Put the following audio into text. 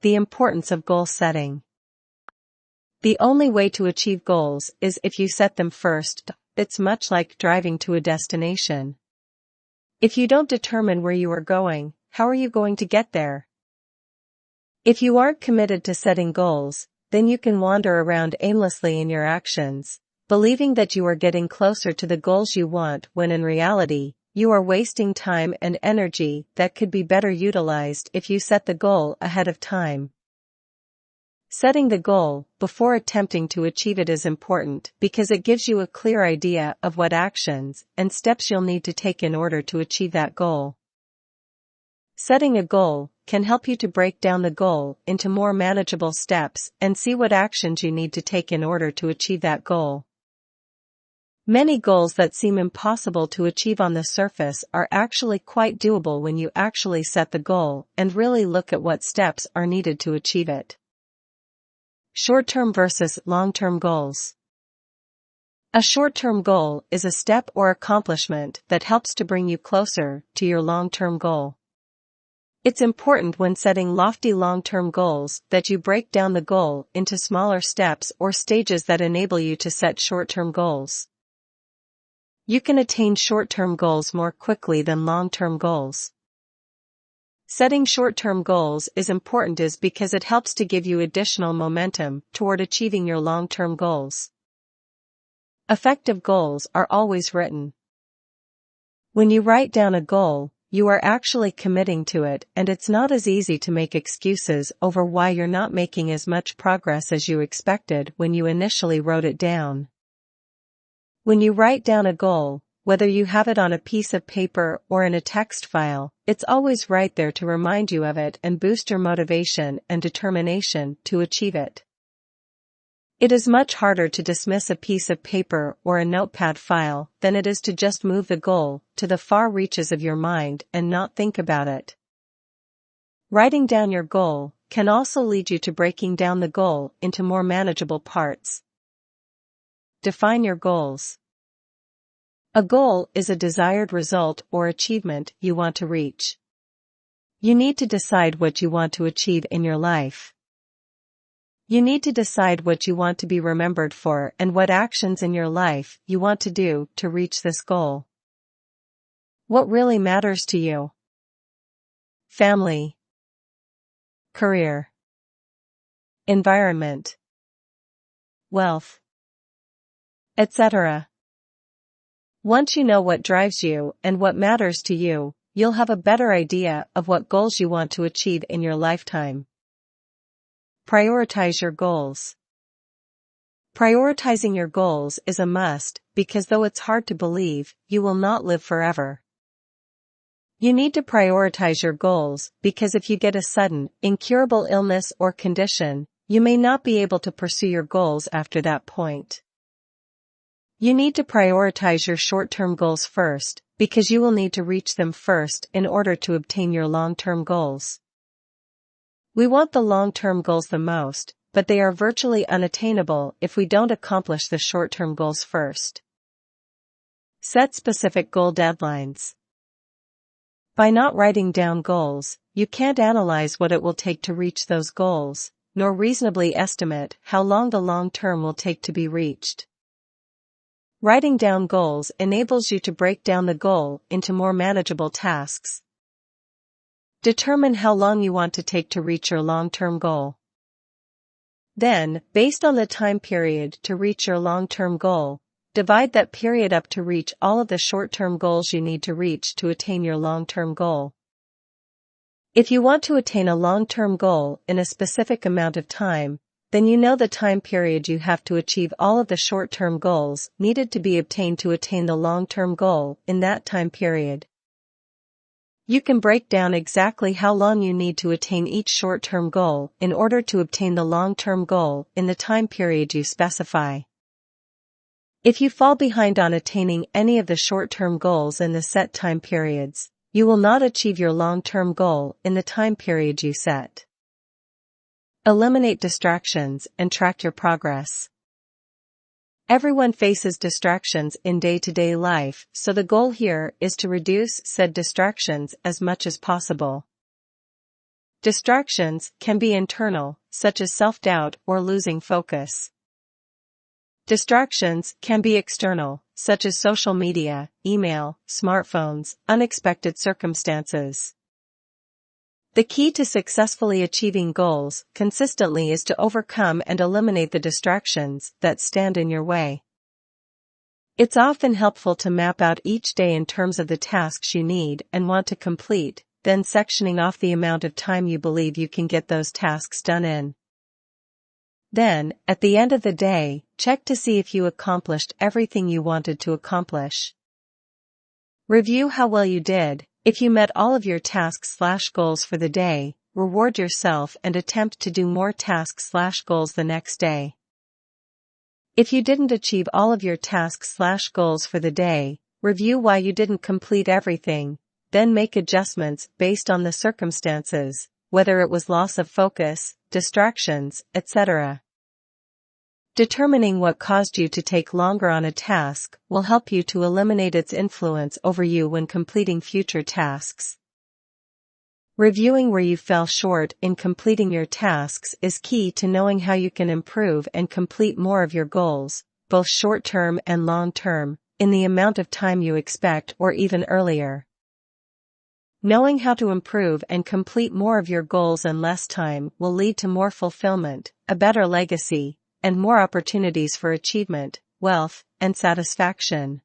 The importance of goal setting. The only way to achieve goals is if you set them first. It's much like driving to a destination. If you don't determine where you are going, how are you going to get there? If you aren't committed to setting goals, then you can wander around aimlessly in your actions, believing that you are getting closer to the goals you want when in reality, you are wasting time and energy that could be better utilized if you set the goal ahead of time. Setting the goal before attempting to achieve it is important because it gives you a clear idea of what actions and steps you'll need to take in order to achieve that goal. Setting a goal can help you to break down the goal into more manageable steps and see what actions you need to take in order to achieve that goal. Many goals that seem impossible to achieve on the surface are actually quite doable when you actually set the goal and really look at what steps are needed to achieve it. Short-term versus long-term goals. A short-term goal is a step or accomplishment that helps to bring you closer to your long-term goal. It's important when setting lofty long-term goals that you break down the goal into smaller steps or stages that enable you to set short-term goals. You can attain short-term goals more quickly than long-term goals. Setting short-term goals is important because it helps to give you additional momentum toward achieving your long-term goals. Effective goals are always written. When you write down a goal, you are actually committing to it, and it's not as easy to make excuses over why you're not making as much progress as you expected when you initially wrote it down. When you write down a goal, whether you have it on a piece of paper or in a text file, it's always right there to remind you of it and boost your motivation and determination to achieve it. It is much harder to dismiss a piece of paper or a notepad file than it is to just move the goal to the far reaches of your mind and not think about it. Writing down your goal can also lead you to breaking down the goal into more manageable parts. Define your goals. A goal is a desired result or achievement you want to reach. You need to decide what you want to achieve in your life. You need to decide what you want to be remembered for and what actions in your life you want to do to reach this goal. What really matters to you? Family, career, environment, wealth, etc. Once you know what drives you and what matters to you, you'll have a better idea of what goals you want to achieve in your lifetime. Prioritize your goals. Prioritizing your goals is a must because though it's hard to believe, you will not live forever. You need to prioritize your goals because if you get a sudden, incurable illness or condition, you may not be able to pursue your goals after that point. You need to prioritize your short-term goals first, because you will need to reach them first in order to obtain your long-term goals. We want the long-term goals the most, but they are virtually unattainable if we don't accomplish the short-term goals first. Set specific goal deadlines. By not writing down goals, you can't analyze what it will take to reach those goals, nor reasonably estimate how long the long term will take to be reached. Writing down goals enables you to break down the goal into more manageable tasks. Determine how long you want to take to reach your long-term goal. Then, based on the time period to reach your long-term goal, divide that period up to reach all of the short-term goals you need to reach to attain your long-term goal. If you want to attain a long-term goal in a specific amount of time, then you know the time period you have to achieve all of the short-term goals needed to be obtained to attain the long-term goal in that time period. You can break down exactly how long you need to attain each short-term goal in order to obtain the long-term goal in the time period you specify. If you fall behind on attaining any of the short-term goals in the set time periods, you will not achieve your long-term goal in the time period you set. Eliminate distractions and track your progress. Everyone faces distractions in day-to-day life, so the goal here is to reduce said distractions as much as possible. Distractions can be internal, such as self-doubt or losing focus. Distractions can be external, such as social media, email, smartphones, unexpected circumstances. The key to successfully achieving goals consistently is to overcome and eliminate the distractions that stand in your way. It's often helpful to map out each day in terms of the tasks you need and want to complete, then sectioning off the amount of time you believe you can get those tasks done in. Then, at the end of the day, check to see if you accomplished everything you wanted to accomplish. Review how well you did. If you met all of your tasks/goals for the day, reward yourself and attempt to do more tasks/goals the next day. If you didn't achieve all of your tasks/goals for the day, review why you didn't complete everything, then make adjustments based on the circumstances, whether it was loss of focus, distractions, etc. Determining what caused you to take longer on a task will help you to eliminate its influence over you when completing future tasks. Reviewing where you fell short in completing your tasks is key to knowing how you can improve and complete more of your goals, both short-term and long-term, in the amount of time you expect or even earlier. Knowing how to improve and complete more of your goals in less time will lead to more fulfillment, a better legacy, and more opportunities for achievement, wealth, and satisfaction.